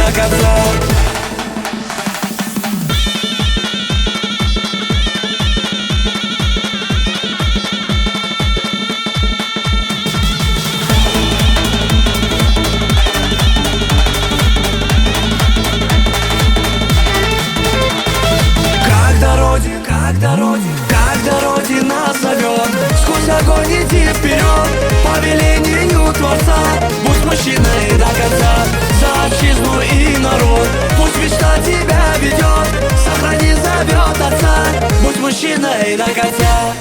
до конца. Когда Родина зовет, сквозь огонь иди вперед, по велению Творца. Будь мужчиной до конца, за отчизну и народ. Пусть мечта тебя ведет, сохрани, зовет отца. Будь мужчиной до конца.